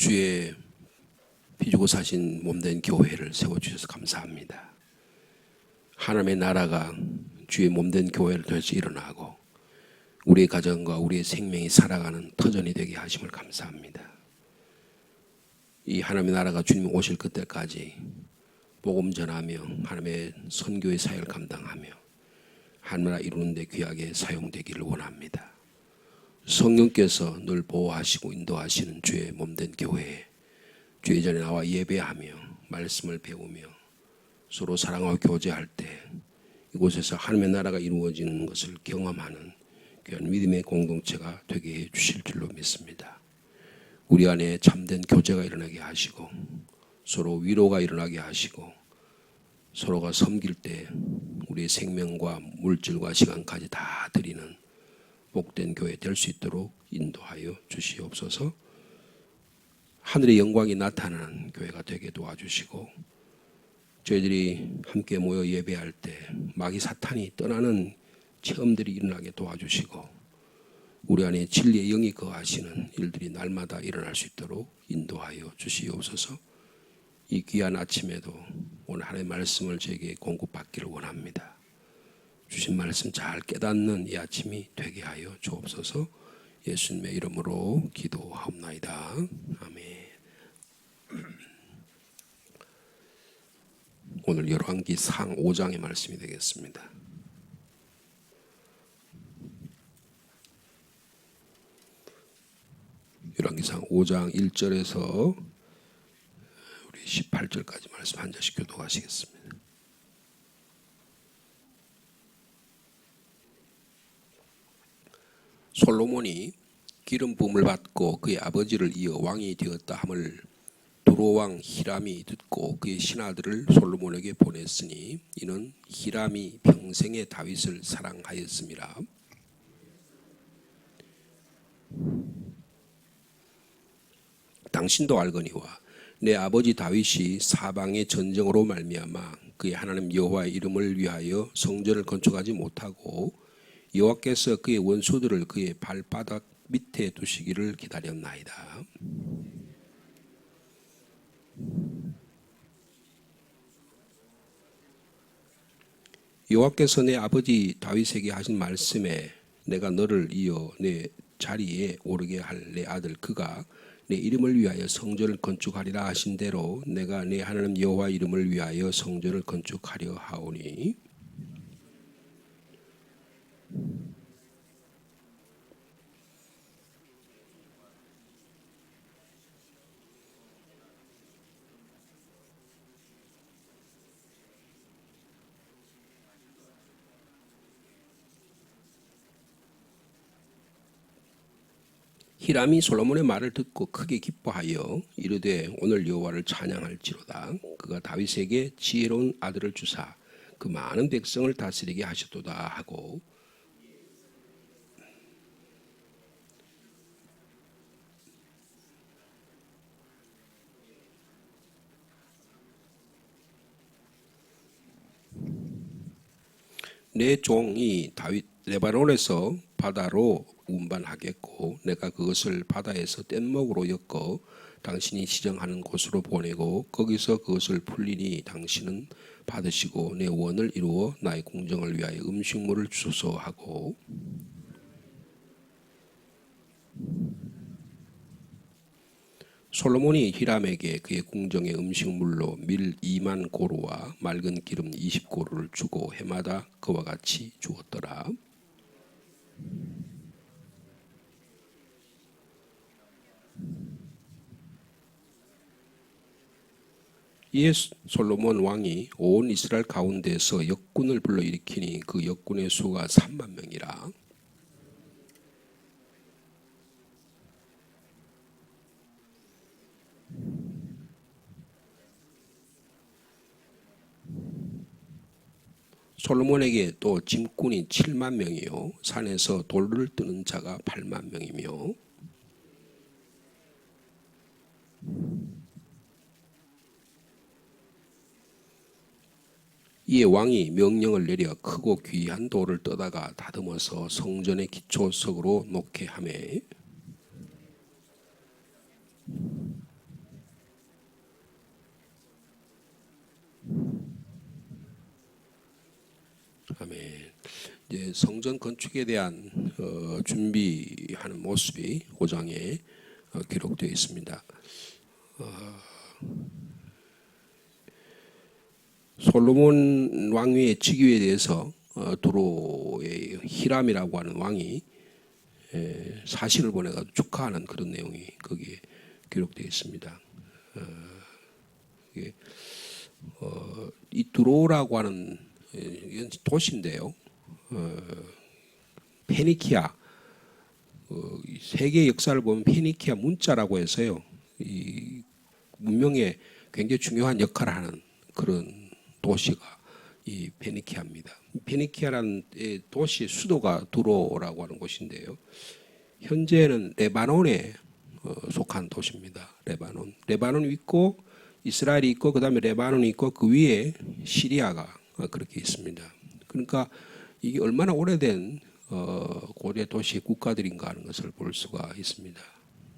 주의 피 주고 사신 몸된 교회를 세워주셔서 감사합니다. 하나님의 나라가 주의 몸된 교회를 통해서 일어나고 우리의 가정과 우리의 생명이 살아가는 터전이 되게 하심을 감사합니다. 이 하나님의 나라가 주님 오실 그때까지 복음 전하며 하나님의 선교의 사역을 감당하며 하나님 나라 이루는 데 귀하게 사용되기를 원합니다. 성령께서 늘 보호하시고 인도하시는 주의 몸된 교회에 주의 전에 나와 예배하며 말씀을 배우며 서로 사랑하고 교제할 때 이곳에서 하나님의 나라가 이루어지는 것을 경험하는 귀한 믿음의 공동체가 되게 해 주실 줄로 믿습니다. 우리 안에 참된 교제가 일어나게 하시고 서로 위로가 일어나게 하시고 서로가 섬길 때 우리의 생명과 물질과 시간까지 다 드리는 복된 교회 될 수 있도록 인도하여 주시옵소서. 하늘의 영광이 나타나는 교회가 되게 도와주시고 저희들이 함께 모여 예배할 때 마귀 사탄이 떠나는 체험들이 일어나게 도와주시고 우리 안에 진리의 영이 거하시는 일들이 날마다 일어날 수 있도록 인도하여 주시옵소서. 이 귀한 아침에도 오늘 하나님의 말씀을 저에게 공급받기를 원합니다. 주신 말씀 잘 깨닫는 이 아침이 되게 하여 주옵소서. 예수님의 이름으로 기도하옵나이다. 아멘. 오늘 열왕기상 5장의 말씀이 되겠습니다. 열왕기상 5장 1절에서 우리 18절까지 말씀 한 절씩 교독하시겠습니다. 솔로몬이 기름 부음을 받고 그의 아버지를 이어 왕이 되었다 함을 두로왕 히람이 듣고 그의 신하들을 솔로몬에게 보냈으니 이는 히람이 평생에 다윗을 사랑하였음이라. 당신도 알거니와 내 아버지 다윗이 사방의 전쟁으로 말미암아 그의 하나님 여호와의 이름을 위하여 성전을 건축하지 못하고 여호와께서 그의 원수들을 그의 발바닥 밑에 두시기를 기다렸나이다. 여호와께서 내 아버지 다윗에게 하신 말씀에 내가 너를 이어 내 자리에 오르게 할 내 아들 그가 내 이름을 위하여 성전을 건축하리라 하신 대로 내가 내 하나님 여호와 이름을 위하여 성전을 건축하려 하오니 히람이 솔로몬의 말을 듣고 크게 기뻐하여 이르되 오늘 여호와를 찬양할지로다. 그가 다윗에게 지혜로운 아들을 주사 그 많은 백성을 다스리게 하셨도다 하고 내 종이 다윗 레바논에서 바다로 운반하겠고 내가 그것을 바다에서 뗏목으로 엮어 당신이 시정하는 곳으로 보내고 거기서 그것을 풀리니 당신은 받으시고 내 원을 이루어 나의 궁정을 위하여 음식물을 주소서 하고 솔로몬이 히람에게 그의 궁정의 음식물로 밀 2만 고루와 맑은 기름 20고루를 주고 해마다 그와 같이 주었더라. 이에 솔로몬 왕이 온 이스라엘 가운데서 역군을 불러일으키니 그 역군의 수가 3만 명이라. 솔로몬에게 또 짐꾼이 7만 명이요 산에서 돌을 뜨는 자가 8만 명이며 이에 왕이 명령을 내려 크고 귀한 돌을 떠다가 다듬어서 성전의 기초석으로 놓게 하매 아멘. 이제 성전 건축에 대한 준비하는 모습이 5장에 기록되어 있습니다. 솔로몬 왕위의 즉위에 대해서 두로의 히람이라고 하는 왕이 사신을 보내가지고 축하하는 그런 내용이 거기에 기록되어 있습니다. 이 두로라고 하는 도시인데요. 페니키아, 세계 역사를 보면 페니키아 문자라고 해서요, 이 문명에 굉장히 중요한 역할을 하는 그런 도시가 이 페니키아입니다. 페니키아라는 도시의 수도가 두로라고 하는 곳인데요. 현재는 레바논에 속한 도시입니다. 레바논이 있고 이스라엘이 있고 그다음에 레바논이 있고 그 위에 시리아가 그렇게 있습니다. 그러니까 이게 얼마나 오래된 고대 도시 국가들인가 하는 것을 볼 수가 있습니다.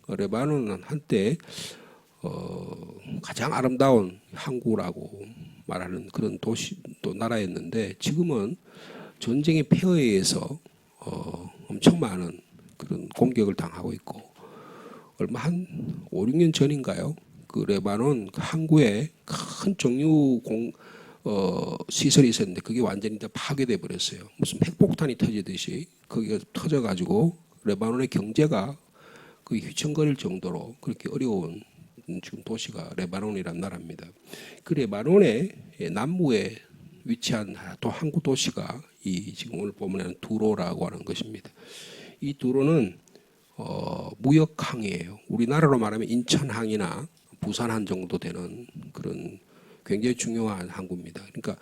레바논은 한때 가장 아름다운 항구라고 말하는 그런 도시 또 나라였는데 지금은 전쟁의 폐허에 의해서 엄청 많은 그런 공격을 당하고 있고 얼마 한 5, 6년 전인가요? 그 레바논 항구에 큰 정유 시설이 있었는데 그게 완전히 다 파괴돼 버렸어요. 무슨 핵폭탄이 터지듯이 거기가 터져가지고 레바논의 경제가 거의 휘청거릴 정도로 그렇게 어려운 지금 도시가 레바논이라는 나라입니다. 그 레바논의 남부에 위치한 또 항구 도시가 이 지금 오늘 보면 두로라고 하는 것입니다. 이 두로는 무역항이에요. 우리나라로 말하면 인천항이나 부산항 정도 되는 그런 굉장히 중요한 항구입니다. 그러니까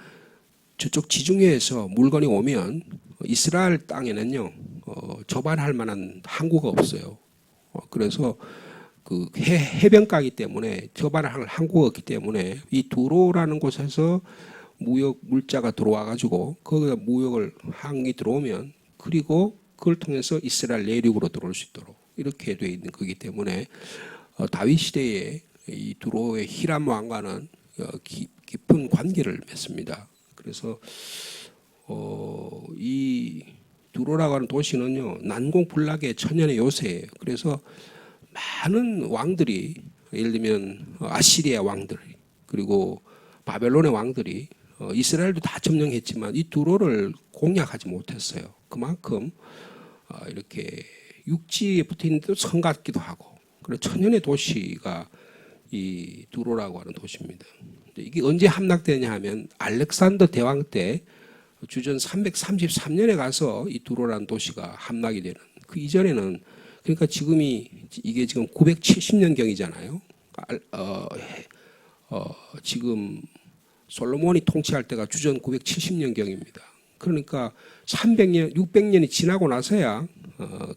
저쪽 지중해에서 물건이 오면 이스라엘 땅에는요 접안할 만한 항구가 없어요. 그래서 그 해변가이기 때문에 접안할 항구가 없기 때문에 이 두로라는 곳에서 무역 물자가 들어와 가지고 거기다 무역을 항이 들어오면 그리고 그걸 통해서 이스라엘 내륙으로 들어올 수 있도록 이렇게 되어 있는 거기 때문에 다윗 시대에 이 두로의 히람 왕과는 깊은 관계를 맺습니다. 그래서 이 두로라고 하는 도시는요 난공불락의 천년의 요새예요. 그래서 많은 왕들이 예를 들면 아시리아 왕들 그리고 바벨론의 왕들이 이스라엘도 다 점령했지만 이 두로를 공략하지 못했어요. 그만큼 이렇게 육지에 붙어 있는 성 같기도 하고 그래서 천년의 도시가 이 두로라고 하는 도시입니다. 이게 언제 함락되냐 하면 알렉산더 대왕 때 주전 333년에 가서 이 두로라는 도시가 함락이 되는 그 이전에는 그러니까 이게 지금 970년경이잖아요. 지금 솔로몬이 통치할 때가 주전 970년경입니다. 그러니까 300년, 600년이 지나고 나서야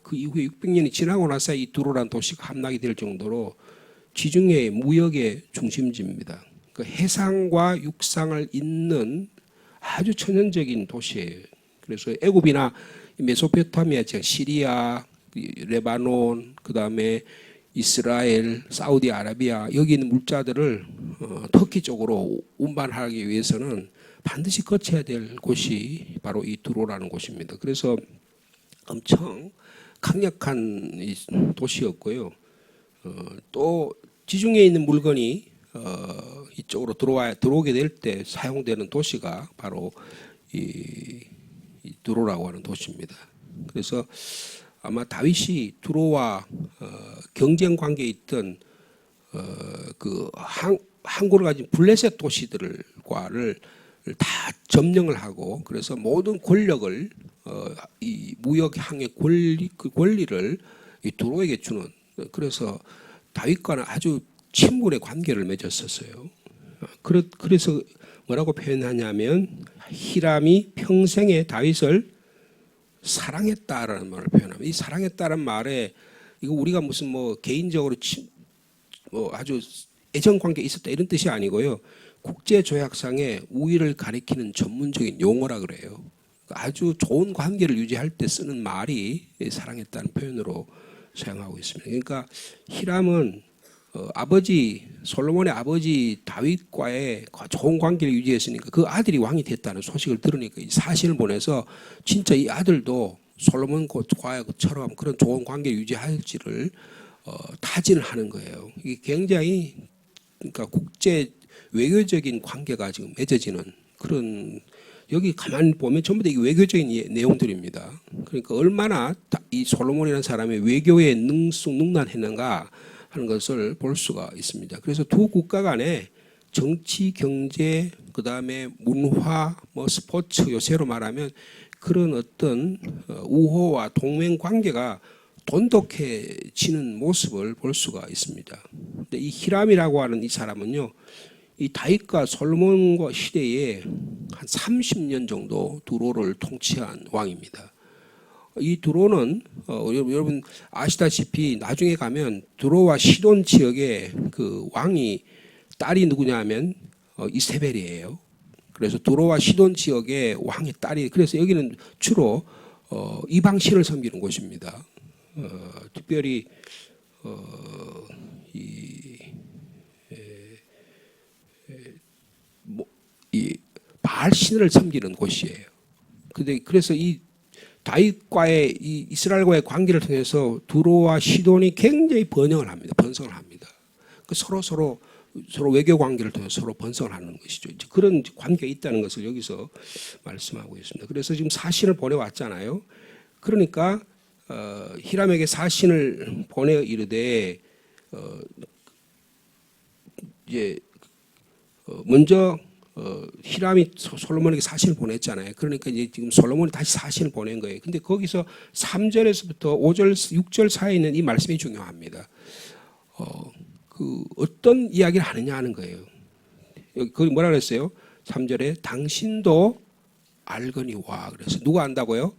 그 이후에 600년이 지나고 나서야 이 두로라는 도시가 함락이 될 정도로 지중해의 무역의 중심지입니다. 그 해상과 육상을 잇는 아주 천연적인 도시예요. 그래서 애굽이나 메소포타미아, 시리아, 레바논, 그 다음에 이스라엘, 사우디아라비아 여기 있는 물자들을 터키 쪽으로 운반하기 위해서는 반드시 거쳐야 될 곳이 바로 이 두로라는 곳입니다. 그래서 엄청 강력한 도시였고요. 또 지중해에 있는 물건이 이쪽으로 들어오게 될 때 사용되는 도시가 바로 이 두로라고 하는 도시입니다. 그래서 아마 다윗이 두로와 경쟁 관계에 있던 그 항구를 가진 블레셋 도시들과를 다 점령을 하고 그래서 모든 권력을 이 무역항의 그 권리를 이 두로에게 주는 그래서 다윗과는 아주 친분의 관계를 맺었었어요. 그래서 뭐라고 표현하냐면 히람이 평생에 다윗을 사랑했다라는 말을 표현합니다. 이 사랑했다는 말에 이거 우리가 무슨 뭐 개인적으로 아주 애정 관계 있었다 이런 뜻이 아니고요. 국제 조약상의 우위를 가리키는 전문적인 용어라 그래요. 아주 좋은 관계를 유지할 때 쓰는 말이 사랑했다는 표현으로 사용하고 있습니다. 그러니까 히람은 아버지 솔로몬의 아버지 다윗과의 좋은 관계를 유지했으니까 그 아들이 왕이 됐다는 소식을 들으니까 이 사신을 보내서 진짜 이 아들도 솔로몬과처럼 그런 좋은 관계를 유지할지를 타진을 하는 거예요. 이게 굉장히 그러니까 국제 외교적인 관계가 지금 맺어지는 그런, 여기 가만히 보면 전부 다 이게 외교적인 내용들입니다. 그러니까 얼마나 이 솔로몬이라는 사람의 외교에 능란했는가 하는 것을 볼 수가 있습니다. 그래서 두 국가 간에 정치, 경제, 그 다음에 문화, 스포츠, 요새로 말하면 그런 어떤 우호와 동맹 관계가 돈독해지는 모습을 볼 수가 있습니다. 근데 이 히람이라고 하는 이 사람은요, 이 다윗과 솔로몬과 시대에 한 30년 정도 두로를 통치한 왕입니다. 이 두로는 여러분 아시다시피 나중에 가면 두로와 시돈 지역의 그 왕이 딸이 누구냐면 이세벨이에요. 그래서 두로와 시돈 지역의 왕의 딸이, 그래서 여기는 주로 이방신을 섬기는 곳입니다. 특별히 이 바알 신을 섬기는 곳이에요. 그래서 이 다윗과의 이 이스라엘과의 관계를 통해서 두로와 시돈이 굉장히 번성을 합니다. 서로 외교 관계를 통해서 서로 번성을 하는 것이죠. 그런 관계가 있다는 것을 여기서 말씀하고 있습니다. 그래서 지금 사신을 보내왔잖아요. 그러니까 히람에게 사신을 보내 이르되 이제 먼저 히람이 솔로몬에게 사신을 보냈잖아요. 그러니까 이제 지금 솔로몬이 다시 사신을 보낸 거예요. 근데 거기서 3절에서부터 5절, 6절 사이에 있는 이 말씀이 중요합니다. 어떤 이야기를 하느냐 하는 거예요. 여기 거기 뭐라 그랬어요? 3절에 당신도 알거니와, 그래서 누가 안다고요?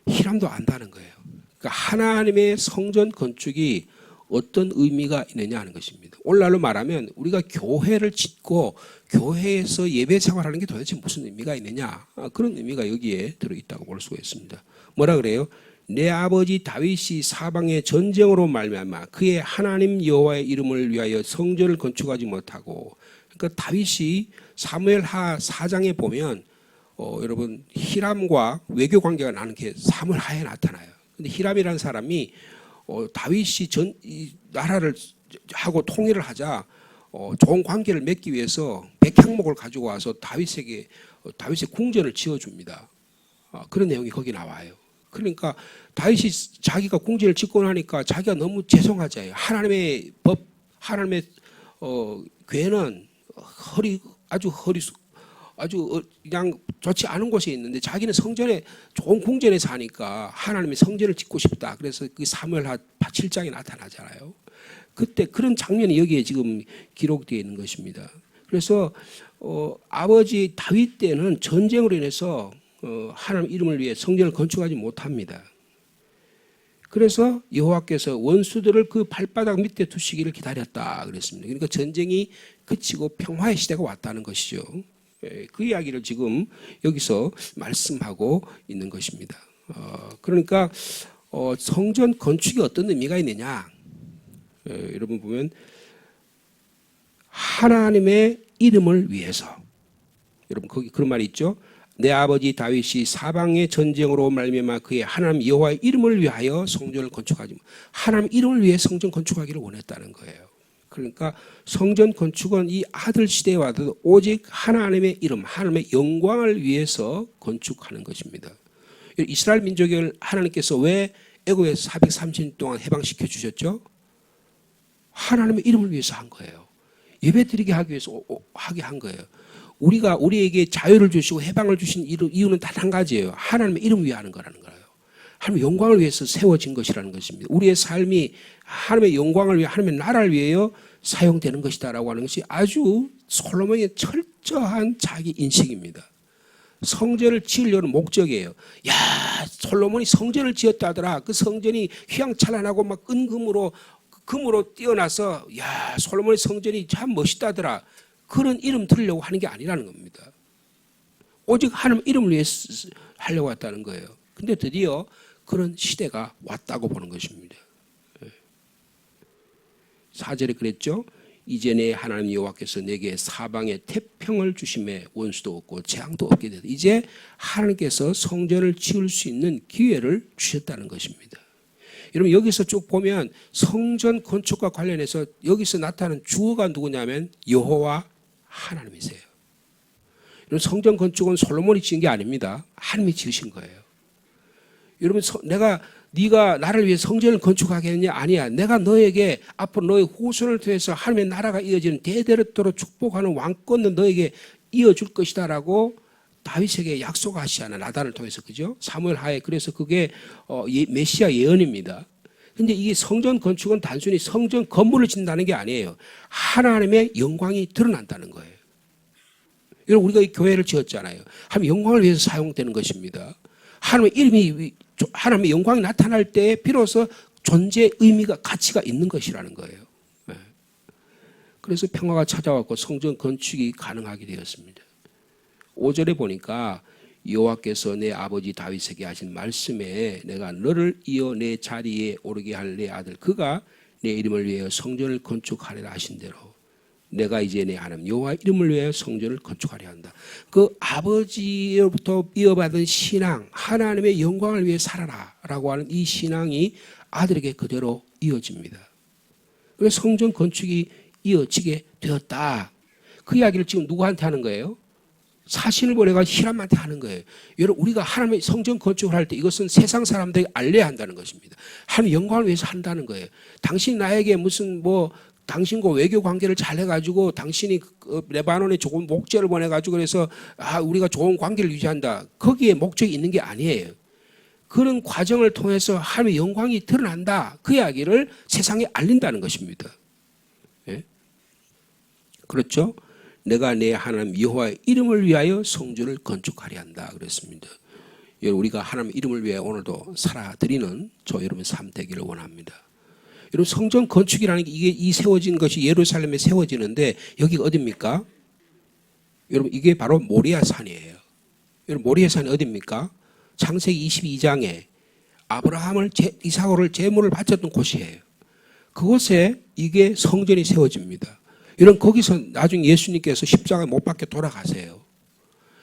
히람도 안다는 거예요. 그러니까 하나님의 성전 건축이 어떤 의미가 있느냐 하는 것입니다. 오늘날로 말하면 우리가 교회를 짓고 교회에서 예배 생활하는 게 도대체 무슨 의미가 있느냐, 그런 의미가 여기에 들어있다고 볼 수가 있습니다. 뭐라 그래요? 내 아버지 다윗이 사방에 전쟁으로 말미암아 그의 하나님 여호와의 이름을 위하여 성전을 건축하지 못하고, 그러니까 다윗이 사무엘하 4장에 보면 여러분 히람과 외교 관계가 나는 게 사무엘하에 나타나요. 근데 히람이라는 사람이 다윗이 이 나라를 하고 통일을 하자 좋은 관계를 맺기 위해서 백향목을 가지고 와서 다윗의 궁전을 지어줍니다. 그런 내용이 거기 나와요. 그러니까 다윗이 자기가 궁전을 짓고 나니까 자기가 너무 죄송하잖아요. 하나님의 법, 하나님의 궤는 아주 그냥 좋지 않은 곳에 있는데 자기는 성전에 좋은 궁전에 사니까 하나님의 성전을 짓고 싶다. 그래서 그 사무엘하 7장에 나타나잖아요. 그때 그런 장면이 여기에 지금 기록되어 있는 것입니다. 그래서 아버지 다윗 때는 전쟁으로 인해서 하나님 이름을 위해 성전을 건축하지 못합니다. 그래서 여호와께서 원수들을 그 발바닥 밑에 두시기를 기다렸다 그랬습니다. 그러니까 전쟁이 그치고 평화의 시대가 왔다는 것이죠. 그 이야기를 지금 여기서 말씀하고 있는 것입니다. 그러니까 성전 건축이 어떤 의미가 있느냐, 여러분 보면 하나님의 이름을 위해서, 여러분 거기 그런 말이 있죠. 내 아버지 다윗이 사방의 전쟁으로 말미암아 그의 하나님 여호와의 이름을 위하여 성전을 건축하지, 하나님 이름을 위해 성전 건축하기를 원했다는 거예요. 그러니까 성전 건축은 이 아들 시대에 와도 오직 하나님의 이름, 하나님의 영광을 위해서 건축하는 것입니다. 이스라엘 민족을 하나님께서 왜 애굽에서 430년 동안 해방시켜 주셨죠? 하나님의 이름을 위해서 한 거예요. 예배드리게 하기 위해서 하게 한 거예요. 우리에게 자유를 주시고 해방을 주신 이유는 단 한 가지예요. 하나님의 이름을 위해 하는 거라는 거예요. 하나님의 영광을 위해서 세워진 것이라는 것입니다. 우리의 삶이 하나님의 영광을 위해, 하나님의 나라를 위하여 사용되는 것이다라고 하는 것이 아주 솔로몬의 철저한 자기 인식입니다. 성전을 지으려는 목적이에요. 야, 솔로몬이 성전을 지었다더라. 그 성전이 휘황찬란하고 막 금으로 뛰어나서 야, 솔로몬의 성전이 참 멋있다더라. 그런 이름 들으려고 하는 게 아니라는 겁니다. 오직 하나님 이름을 위해 하려고 했다는 거예요. 근데 드디어 그런 시대가 왔다고 보는 것입니다. 4절에 그랬죠. 이제 내 하나님 여호와께서 내게 사방에 태평을 주심에 원수도 없고 재앙도 없게 되다. 이제 하나님께서 성전을 지을 수 있는 기회를 주셨다는 것입니다. 여러분 여기서 쭉 보면 성전 건축과 관련해서 여기서 나타나는 주어가 누구냐면 여호와 하나님이세요. 여러분 성전 건축은 솔로몬이 지은 게 아닙니다. 하나님이 지으신 거예요. 여러분 네가 나를 위해 성전을 건축하겠느냐? 아니야. 내가 너에게 앞으로 너의 후손을 통해서 하나님의 나라가 이어지는 대대로도록 축복하는 왕권을 너에게 이어줄 것이다라고 다윗에게 약속하시잖아. 나단을 통해서. 그죠? 사무엘 하에. 그래서 그게 메시아 예언입니다. 근데 이 성전 건축은 단순히 성전 건물을 짓는다는 게 아니에요. 하나님의 영광이 드러난다는 거예요. 여러분 우리가 이 교회를 지었잖아요. 하나님의 영광을 위해서 사용되는 것입니다. 하나님의 영광이 나타날 때 비로소 존재의 의미가 가치가 있는 것이라는 거예요. 그래서 평화가 찾아왔고 성전 건축이 가능하게 되었습니다. 5절에 보니까 여호와께서 내 아버지 다윗에게 하신 말씀에 내가 너를 이어 내 자리에 오르게 할 내 아들 그가 내 이름을 위하여 성전을 건축하리라 하신 대로 내가 이제 내 하나님 여호와 이름을 위하여 성전을 건축하려 한다. 그 아버지로부터 이어받은 신앙, 하나님의 영광을 위해 살아라라고 하는 이 신앙이 아들에게 그대로 이어집니다. 그래서 성전 건축이 이어지게 되었다. 그 이야기를 지금 누구한테 하는 거예요? 사신을 보내가지고 히람한테 하는 거예요. 여러분 우리가 하나님의 성전 건축을 할 때 이것은 세상 사람들에게 알려야 한다는 것입니다. 하나님의 영광을 위해서 한다는 거예요. 당신 나에게 무슨 당신과 외교 관계를 잘 해가지고 당신이 레바논에 좋은 목재를 보내가지고 그래서 우리가 좋은 관계를 유지한다. 거기에 목적이 있는 게 아니에요. 그런 과정을 통해서 하나님의 영광이 드러난다. 그 이야기를 세상에 알린다는 것입니다. 예? 그렇죠? 내가 내 하나님 여호와의 이름을 위하여 성전을 건축하려 한다. 그랬습니다. 여러분 우리가 하나님 이름을 위해 오늘도 살아드리는 저 여러분 삶 되기를 원합니다. 여러분 성전 건축이라는 게 이 세워진 것이 예루살렘에 세워지는데 여기가 어디입니까? 여러분 이게 바로 모리아 산이에요. 여러분 모리아 산이 어디입니까? 창세기 22장에 아브라함을 이삭을 제물을 바쳤던 곳이에요. 그곳에 이게 성전이 세워집니다. 여러분 거기서 나중에 예수님께서 십자가에 못 박혀 돌아가세요.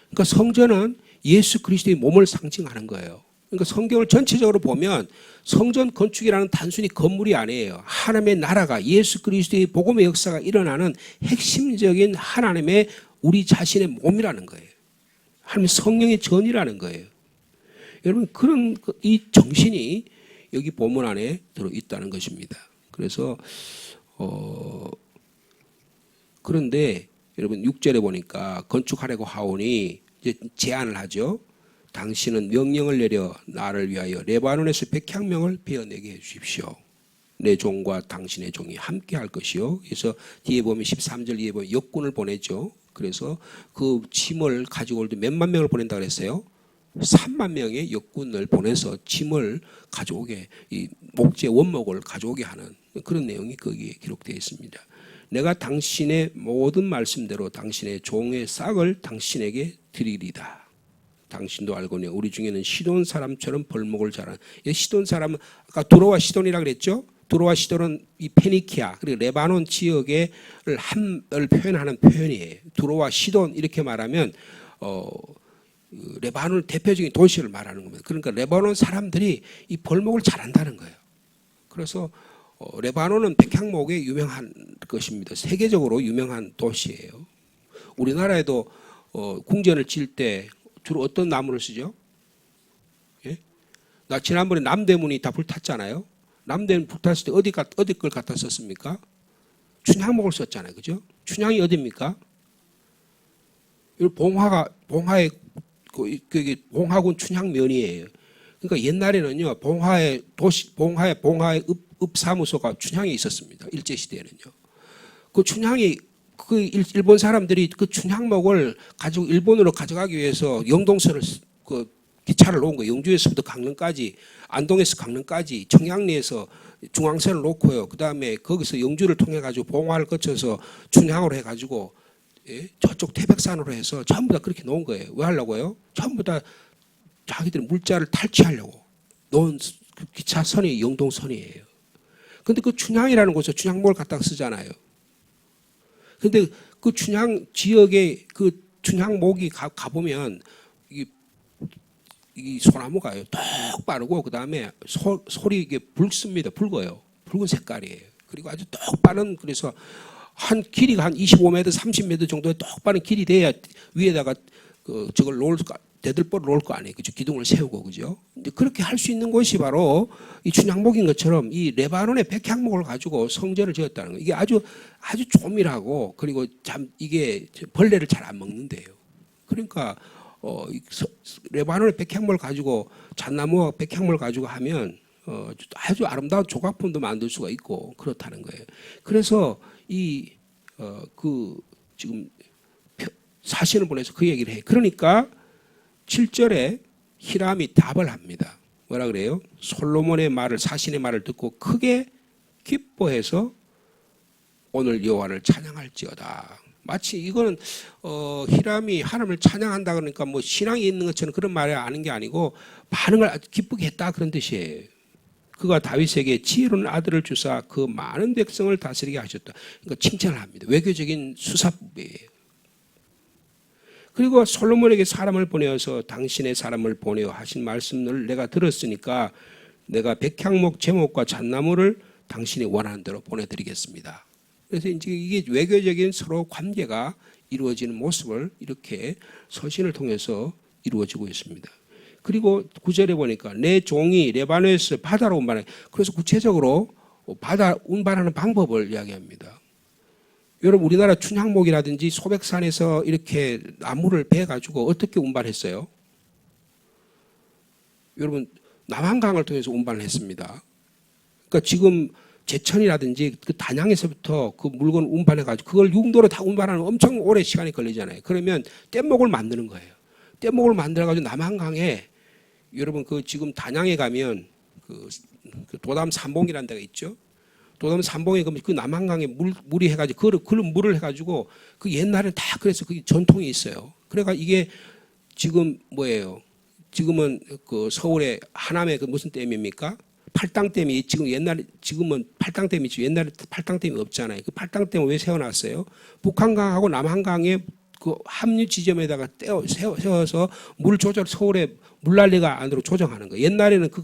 그러니까 성전은 예수 그리스도의 몸을 상징하는 거예요. 그러니까 성경을 전체적으로 보면 성전 건축이라는 단순히 건물이 아니에요. 하나님의 나라가 예수 그리스도의 복음의 역사가 일어나는 핵심적인 하나님의 우리 자신의 몸이라는 거예요. 하나님의 성령의 전이라는 거예요. 여러분 그런 이 정신이 여기 본문 안에 들어있다는 것입니다. 그래서 그런데 여러분 6절에 보니까 건축하려고 하오니 이제 제안을 하죠. 당신은 명령을 내려 나를 위하여 레바논에서 100향명을 베어내게 해주십시오. 내 종과 당신의 종이 함께 할 것이요. 그래서 뒤에 보면 13절 뒤에 보면 역군을 보내죠. 그래서 그 짐을 가지고 올 때 몇만 명을 보낸다 그랬어요. 3만 명의 역군을 보내서 짐을 가져오게 이 목재 원목을 가져오게 하는 그런 내용이 거기에 기록되어 있습니다. 내가 당신의 모든 말씀대로 당신의 종의 싹을 당신에게 드리리다. 당신도 알거니와 우리 중에는 시돈 사람처럼 벌목을 잘하는 시돈 사람은 아까 두로와 시돈이라 그랬죠. 두로와 시돈은 이 페니키아 그리고 레바논 지역의 함을 표현하는 표현이에요. 두로와 시돈 이렇게 말하면 레바논 대표적인 도시를 말하는 겁니다. 그러니까 레바논 사람들이 이 벌목을 잘한다는 거예요. 그래서 레바논은 백향목에 유명한 것입니다. 세계적으로 유명한 도시예요. 우리나라에도 궁전을 지을 때 주로 어떤 나무를 쓰죠? 예? 나 지난번에 남대문이 다 불탔잖아요. 남대문 불탔을 때 어디 걸 갖다 썼습니까? 춘향목을 썼잖아요. 그죠? 춘향이 어디입니까? 봉화의 봉화군 춘향면이에요. 그러니까 옛날에는요, 봉화의 읍사무소가 춘향에 있었습니다. 일제시대에는요. 그 춘향이, 일본 사람들이 그 춘향목을 가지고 일본으로 가져가기 위해서 영동선을, 기차를 놓은 거예요. 영주에서부터 강릉까지, 안동에서 강릉까지, 청량리에서 중앙선을 놓고요. 그 다음에 거기서 영주를 통해가지고 봉화를 거쳐서 춘향으로 해가지고, 예? 저쪽 태백산으로 해서 전부 다 그렇게 놓은 거예요. 왜 하려고요? 전부 다 자기들의 물자를 탈취하려고 놓은 기차선이 영동선이에요. 근데 그 춘향이라는 곳에 춘향목을 갖다가 쓰잖아요. 근데 그 춘향 지역에 그 춘향목이 가보면 이 소나무가요 똑 빠르고 그 다음에 솔이 이게 붉습니다. 붉어요. 붉은 색깔이에요. 그리고 아주 똑 빠른 그래서 한 길이가 한 25m, 30m 정도의 똑 빠른 길이 돼야 위에다가 저걸 대들보를 놓을 거 아니에요. 그죠? 기둥을 세우고 그죠? 이제 그렇게 할 수 있는 곳이 바로 이 춘향목인 것처럼 이 레바논의 백향목을 가지고 성전을 지었다는 거예요. 이게 아주 조밀하고 그리고 참 이게 벌레를 잘 안 먹는데요. 그러니까 레바논의 백향목을 가지고 잣나무와 백향목을 가지고 하면 아주 아름다운 조각품도 만들 수가 있고 그렇다는 거예요. 그래서 지금 사신을 보내서 그 얘기를 해요. 그러니까 7절에 히람이 답을 합니다. 뭐라 그래요? 솔로몬의 말을 사신의 말을 듣고 크게 기뻐해서 오늘 여호와를 찬양할지어다. 마치 이거는 히람이 하나님을 찬양한다 그러니까 뭐 신앙이 있는 것처럼 그런 말을 아는 게 아니고 반응을 아주 기쁘게 했다 그런 뜻이에요. 그가 다윗에게 지혜로운 아들을 주사 그 많은 백성을 다스리게 하셨다. 그러니까 칭찬을 합니다. 외교적인 수사법이에요. 그리고 솔로몬에게 사람을 보내어서 당신의 사람을 보내어 하신 말씀을 내가 들었으니까 내가 백향목 제목과 잣나무를 당신이 원하는 대로 보내드리겠습니다. 그래서 이제 이게 외교적인 서로 관계가 이루어지는 모습을 이렇게 서신을 통해서 이루어지고 있습니다. 그리고 9절에 보니까 내 종이 레바논에서 바다로 운반해. 그래서 구체적으로 바다 운반하는 방법을 이야기합니다. 여러분 우리나라 춘향목이라든지 소백산에서 이렇게 나무를 베가지고 어떻게 운반했어요? 여러분 남한강을 통해서 운반을 했습니다. 그러니까 지금 제천이라든지 그 단양에서부터 그 물건 운반해가지고 그걸 육로로 다 운반하는 엄청 오래 시간이 걸리잖아요. 그러면 뗏목을 만드는 거예요. 뗏목을 만들어가지고 남한강에 여러분 그 지금 단양에 가면 그 도담 삼봉이라는 데가 있죠. 도담 삼봉에 가면 그 남한강에 물이 해가지고 그 물을 해가지고 그 옛날에 다 그래서 그 전통이 있어요. 그러니까 이게 지금 뭐예요? 지금은 그 서울의 하남에 그 무슨 댐입니까? 팔당댐이 지금은 팔당댐이지 옛날에 팔당댐이 없잖아요. 그 팔당댐을 왜 세워놨어요? 북한강하고 남한강에 그 합류 지점에다가 세워서 물 조절 서울에 물난리가 안으로 조정하는 거예요. 옛날에는 그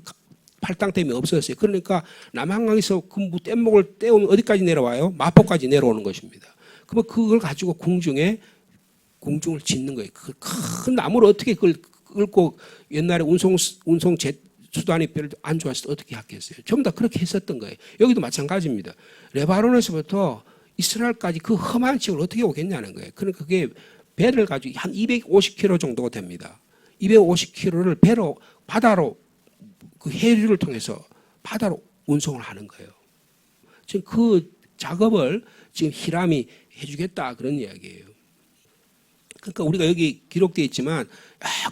팔당댐이 없었어요. 그러니까 남한강에서 그 뗏목을 떼오면 어디까지 내려와요? 마포까지 내려오는 것입니다. 그러면 그걸 가지고 공중을 짓는 거예요. 그 큰 나무를 어떻게 끌고 옛날에 운송 수단이 별로 안 좋았을 때 어떻게 했겠어요? 전부 다 그렇게 했었던 거예요. 여기도 마찬가지입니다. 레바논에서부터 이스라엘까지 그 험한 지역을 어떻게 오겠냐는 거예요. 그러니까 그게 배를 가지고 한 250km 정도가 됩니다. 250km를 바다로 그 해류를 통해서 바다로 운송을 하는 거예요. 지금 그 작업을 지금 히람이 해주겠다 그런 이야기예요. 그러니까 우리가 여기 기록되어 있지만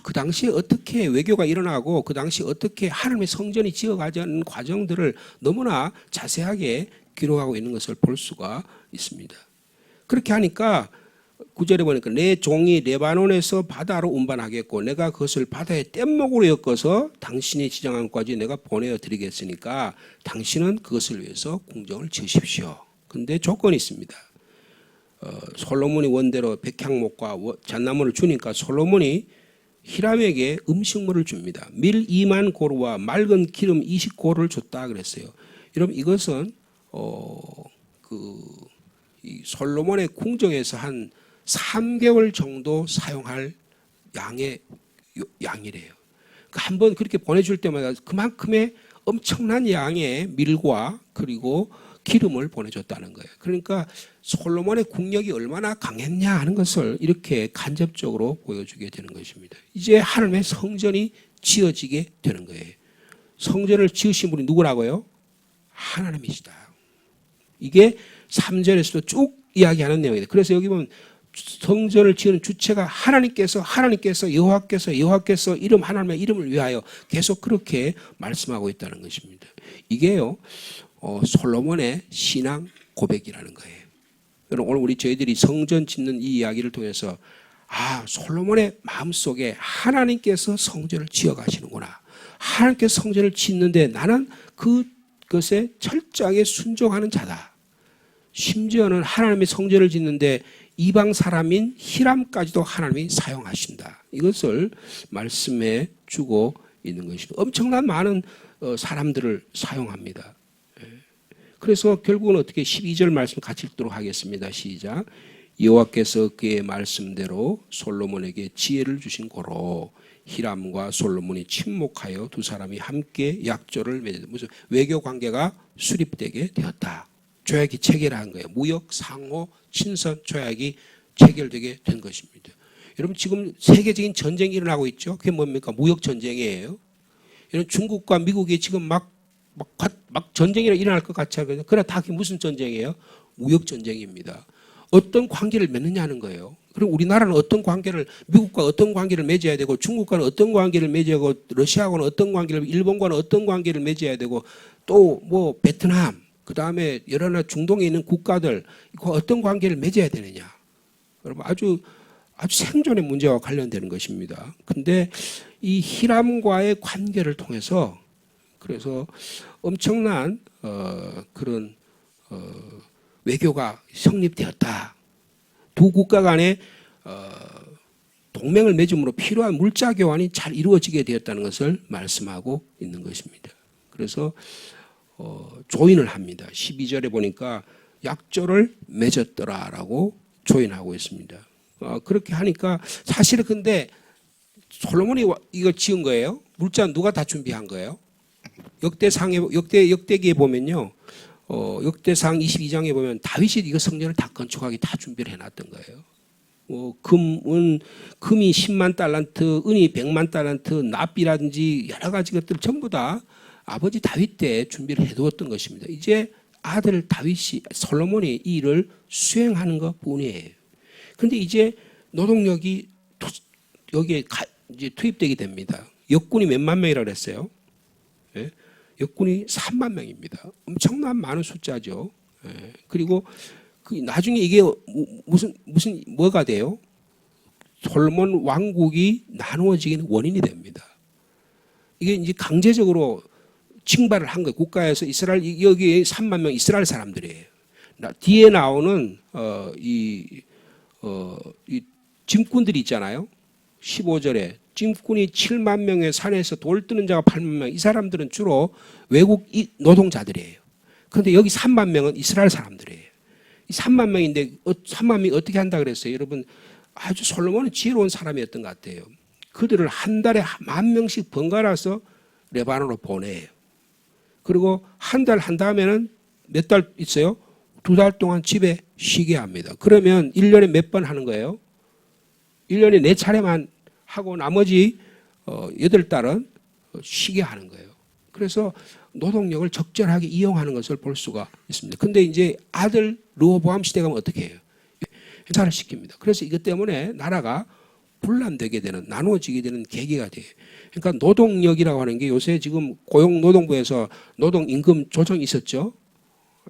그 당시에 어떻게 외교가 일어나고 그 당시에 어떻게 하나님의 성전이 지어가자는 과정들을 너무나 자세하게 기록하고 있는 것을 볼 수가 있습니다. 그렇게 하니까 9절에 보니까 내 종이 레바논에서 바다로 운반하겠고 내가 그것을 바다의 뗏목으로 엮어서 당신이 지정한 곳까지 내가 보내어 드리겠으니까 당신은 그것을 위해서 궁정을 지으십시오. 그런데 조건이 있습니다. 솔로몬이 원대로 백향목과 잣나무를 주니까 솔로몬이 히람에게 음식물을 줍니다. 밀 2만 고루와 맑은 기름 20고루를 줬다 그랬어요. 여러분 이것은 이 솔로몬의 궁정에서 한 3개월 정도 사용할 양이래요. 한번 그렇게 보내줄 때마다 그만큼의 엄청난 양의 밀과 그리고 기름을 보내줬다는 거예요. 그러니까 솔로몬의 국력이 얼마나 강했냐 하는 것을 이렇게 간접적으로 보여주게 되는 것입니다. 이제 하나님의 성전이 지어지게 되는 거예요. 성전을 지으신 분이 누구라고요? 하나님이시다. 이게 3절에서도 쭉 이야기하는 내용이다. 그래서 여기 보면 성전을 지은 주체가 하나님께서 여호와께서 이름 하나님의 이름을 위하여 계속 그렇게 말씀하고 있다는 것입니다. 이게요 솔로몬의 신앙 고백이라는 거예요. 오늘 우리 저희들이 성전 짓는 이 이야기를 통해서 솔로몬의 마음속에 하나님께서 성전을 지어 가시는구나. 하나님께서 성전을 짓는데 나는 그 것에 철저하게 순종하는 자다. 심지어는 하나님의 성전을 짓는데 이방 사람인 히람까지도 하나님이 사용하신다. 이것을 말씀해 주고 있는 것입니다. 엄청난 많은 사람들을 사용합니다. 그래서 결국은 어떻게 12절 말씀 같이 읽도록 하겠습니다. 시작. 여호와께서 그의 말씀대로 솔로몬에게 지혜를 주신 고로 히람과 솔로몬이 친목하여 두 사람이 함께 약조를 맺었다. 무슨 외교 관계가 수립되게 되었다. 조약이 체결한 거예요. 무역, 상호, 친선 조약이 체결되게 된 것입니다. 여러분 지금 세계적인 전쟁이 일어나고 있죠. 그게 뭡니까? 무역 전쟁이에요. 여러분 중국과 미국이 지금 막 전쟁이 일어날 것 같이 하거든요. 그러나 다 그게 무슨 전쟁이에요? 무역 전쟁입니다. 어떤 관계를 맺느냐는 거예요. 그리고 우리나라는 어떤 관계를, 미국과 어떤 관계를 맺어야 되고, 중국과는 어떤 관계를 맺어야 되고, 러시아하고는 어떤 관계를, 일본과는 어떤 관계를 맺어야 되고, 또 뭐 베트남, 그 다음에 여러 나라 중동에 있는 국가들, 어떤 관계를 맺어야 되느냐. 여러분 아주 생존의 문제와 관련되는 것입니다. 근데 이 히람과의 관계를 통해서 그래서 엄청난 그런 외교가 성립되었다. 두 국가 간의 동맹을 맺음으로 필요한 물자 교환이 잘 이루어지게 되었다는 것을 말씀하고 있는 것입니다. 그래서 조인을 합니다. 12절에 보니까 약조를 맺었더라라고 조인하고 있습니다. 그렇게 하니까 사실은 근데 솔로몬이 이거 지은 거예요. 물자 누가 다 준비한 거예요? 역대기에 보면요. 역대상 22장에 보면 다윗이 이거 성전을 다 건축하기 다 준비를 해놨던 거예요. 금이 10만 달란트, 은이 100만 달란트, 납비라든지 여러 가지 것들 전부 다 아버지 다윗 때 준비를 해두었던 것입니다. 이제 아들 다윗이 솔로몬이 이 일을 수행하는 것 뿐이에요. 그런데 이제 노동력이 여기에 이제 투입되게 됩니다. 역군이 몇만 명이라고 그랬어요? 예? 역군이 3만 명입니다. 엄청난 많은 숫자죠. 예. 그리고 나중에 이게 뭐가 돼요? 솔로몬 왕국이 나누어지는 원인이 됩니다. 이게 이제 강제적으로 징발을 한 거예요. 국가에서 이스라엘, 여기 3만 명 이스라엘 사람들이에요. 뒤에 나오는 이 짐꾼들이 있잖아요. 15절에 짐꾼이 7만 명의 산에서 돌 뜨는 자가 8만 명. 이 사람들은 주로 외국 노동자들이에요. 그런데 여기 3만 명은 이스라엘 사람들이에요. 이 3만 명인데 3만 명이 어떻게 한다 그랬어요? 여러분 아주 솔로몬은 지혜로운 사람이었던 것 같아요. 그들을 한 달에 10,000명씩 번갈아서 레바논으로 보내요. 그리고 한 달 한 다음에는 몇 달 있어요? 2달 동안 집에 쉬게 합니다. 그러면 1년에 몇 번 하는 거예요? 1년에 4차례만 하고 나머지 8달은 쉬게 하는 거예요. 그래서 노동력을 적절하게 이용하는 것을 볼 수가 있습니다. 근데 이제 아들 르호보암 시대 가면 어떻게 해요? 행사를 시킵니다. 그래서 이것 때문에 나라가 분란되게 되는, 나누어지게 되는 계기가 돼요. 그러니까 노동력이라고 하는 게 요새 지금 고용노동부에서 노동임금 조정이 있었죠.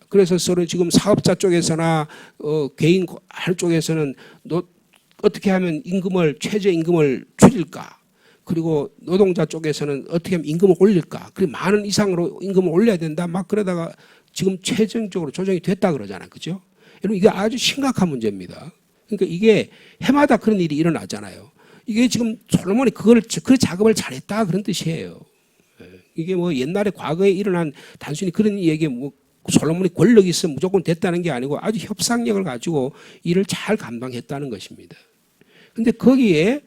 그래서 서로 지금 사업자 쪽에서나 개인 쪽에서는 어떻게 하면 최저임금을 줄일까? 그리고 노동자 쪽에서는 어떻게 하면 임금을 올릴까? 그리고 많은 이상으로 임금을 올려야 된다. 막 그러다가 지금 최종적으로 조정이 됐다 그러잖아요. 그죠? 여러분 이게 아주 심각한 문제입니다. 그러니까 이게 해마다 그런 일이 일어나잖아요. 이게 지금 솔로몬이 그 작업을 잘했다 그런 뜻이에요. 이게 뭐 옛날에 과거에 일어난 단순히 그런 얘기 뭐 솔로몬이 권력이 있으면 무조건 됐다는 게 아니고 아주 협상력을 가지고 일을 잘 감당했다는 것입니다. 근데 거기에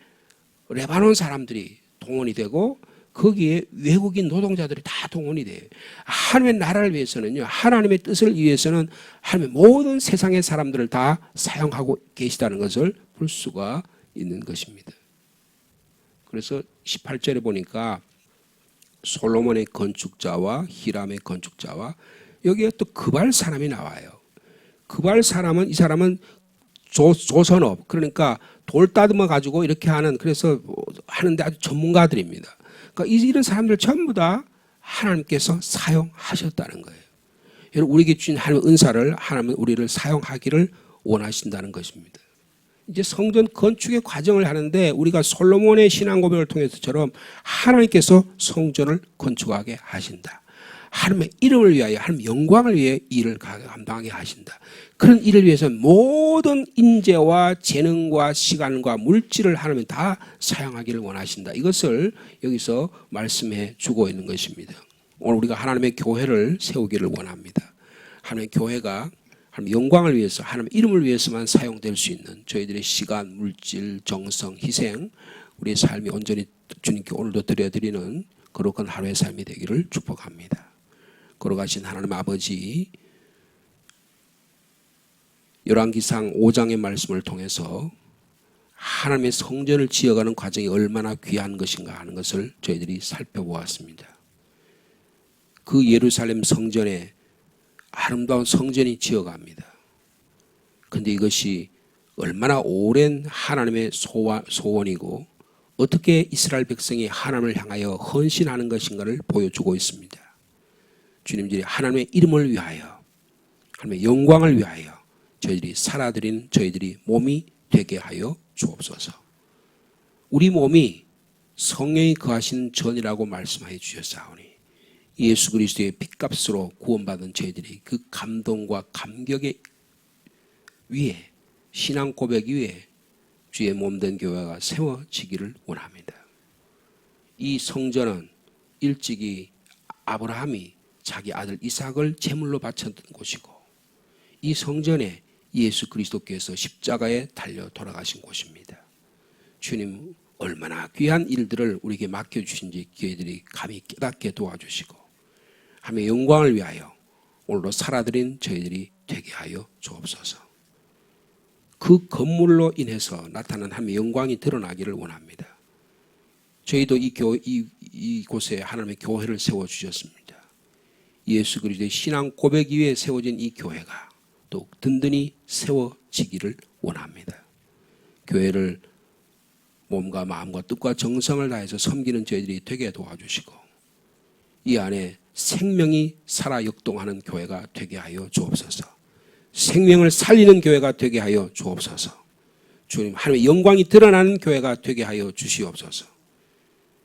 레바논 사람들이 동원이 되고 거기에 외국인 노동자들이 다 동원이 돼요. 하나님의 나라를 위해서는요. 하나님의 뜻을 위해서는 하나님의 모든 세상의 사람들을 다 사용하고 계시다는 것을 볼 수가 있는 것입니다. 그래서 18절에 보니까 솔로몬의 건축자와 히람의 건축자와 여기에 또 그발 사람이 나와요. 그발 사람은 이 사람은 조선업 그러니까 돌 따듬어 가지고 이렇게 하는 그래서 하는데 아주 전문가들입니다. 그러니까 이런 사람들 전부 다 하나님께서 사용하셨다는 거예요. 여러분 우리에게 주신 하나님의 은사를 하나님은 우리를 사용하기를 원하신다는 것입니다. 이제 성전 건축의 과정을 하는데 우리가 솔로몬의 신앙 고백을 통해서처럼 하나님께서 성전을 건축하게 하신다. 하나님의 이름을 위하여 하나님의 영광을 위해 일을 감당하게 하신다. 그런 일을 위해서 모든 인재와 재능과 시간과 물질을 하나님이 다 사용하기를 원하신다. 이것을 여기서 말씀해 주고 있는 것입니다. 오늘 우리가 하나님의 교회를 세우기를 원합니다. 하나님의 교회가 하나님의 영광을 위해서 하나님의 이름을 위해서만 사용될 수 있는 저희들의 시간, 물질, 정성, 희생, 우리의 삶이 온전히 주님께 오늘도 드려드리는 거룩한 하루의 삶이 되기를 축복합니다. 거룩하신 하나님 아버지, 열왕기상 5장의 말씀을 통해서 하나님의 성전을 지어가는 과정이 얼마나 귀한 것인가 하는 것을 저희들이 살펴보았습니다. 그 예루살렘 성전에 아름다운 성전이 지어갑니다. 그런데 이것이 얼마나 오랜 하나님의 소원이고 어떻게 이스라엘 백성이 하나님을 향하여 헌신하는 것인가를 보여주고 있습니다. 주님들이 하나님의 이름을 위하여, 하나님의 영광을 위하여 저희들이 살아드린 저희들이 몸이 되게 하여 주옵소서. 우리 몸이 성령이 거하시는 전이라고 말씀하여 주셨사오니 예수 그리스도의 핏값으로 구원받은 저희들이 그 감동과 감격의 위에, 신앙 고백 위에 주의 몸된 교회가 세워지기를 원합니다. 이 성전은 일찍이 아브라함이 자기 아들 이삭을 제물로 바쳤던 곳이고, 이 성전에 예수 그리스도께서 십자가에 달려 돌아가신 곳입니다. 주님, 얼마나 귀한 일들을 우리에게 맡겨주신지 저희들이 감히 깨닫게 도와주시고 하나님의 영광을 위하여 오늘도 살아드린 저희들이 되게 하여 주옵소서. 그 건물로 인해서 나타난 하나님의 영광이 드러나기를 원합니다. 저희도 이곳에 하나님의 교회를 세워주셨습니다. 예수 그리스도의 신앙 고백 위에 세워진 이 교회가 또 든든히 세워지기를 원합니다. 교회를 몸과 마음과 뜻과 정성을 다해서 섬기는 저희들이 되게 도와주시고 이 안에 생명이 살아 역동하는 교회가 되게 하여 주옵소서. 생명을 살리는 교회가 되게 하여 주옵소서. 주님, 하나님의 영광이 드러나는 교회가 되게 하여 주시옵소서.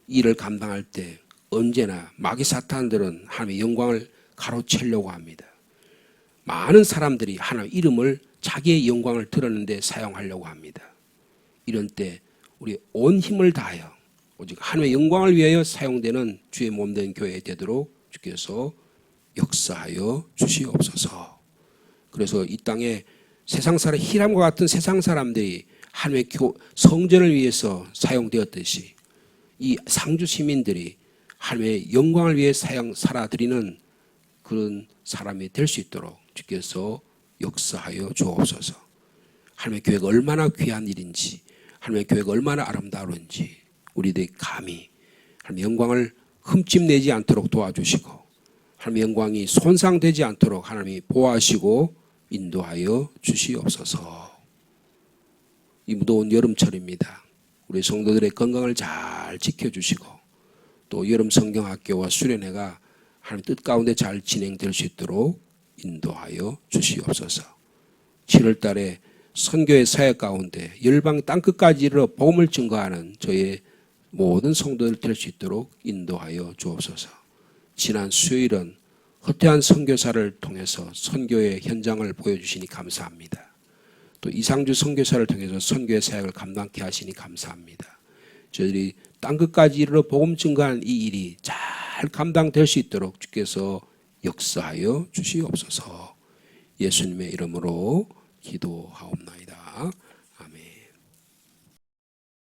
이를 감당할 때 언제나 마귀 사탄들은 하나님의 영광을 가로채려고 합니다. 많은 사람들이 하나님의 이름을 자기의 영광을 드러내는 데 사용하려고 합니다. 이런 때 우리 온 힘을 다하여 오직 하나님의 영광을 위하여 사용되는 주의 몸된 교회 되도록 주께서 역사하여 주시옵소서. 그래서 이 땅에 세상 사람, 히람과 같은 세상 사람들이 하나님의 성전을 위해서 사용되었듯이 이 상주 시민들이 하나님의 영광을 위해 살아드리는 그런 사람이 될 수 있도록 주께서 역사하여 주옵소서. 하나님의 교회가 얼마나 귀한 일인지, 하나님의 교회가 얼마나 아름다운지 우리들이 감히 하나님의 영광을 흠집내지 않도록 도와주시고 하나님의 영광이 손상되지 않도록 하나님이 보호하시고 인도하여 주시옵소서. 이 무더운 여름철입니다. 우리 성도들의 건강을 잘 지켜주시고 또 여름 성경학교와 수련회가 하나님 뜻 가운데 잘 진행될 수 있도록 인도하여 주시옵소서. 7월 달에 선교의 사역 가운데 열방 땅끝까지 이르러 복음을 증거하는 저의 모든 성도들 될 수 있도록 인도하여 주옵소서. 지난 수요일은 헛되한 선교사를 통해서 선교의 현장을 보여주시니 감사합니다. 또 이상주 선교사를 통해서 선교의 사역을 감당케 하시니 감사합니다. 저희들이 땅끝까지 이르러 복음 증거하는 이 일이 잘 감당될 수 있도록 주께서 역사하여 주시옵소서. 예수님의 이름으로 기도하옵나이다.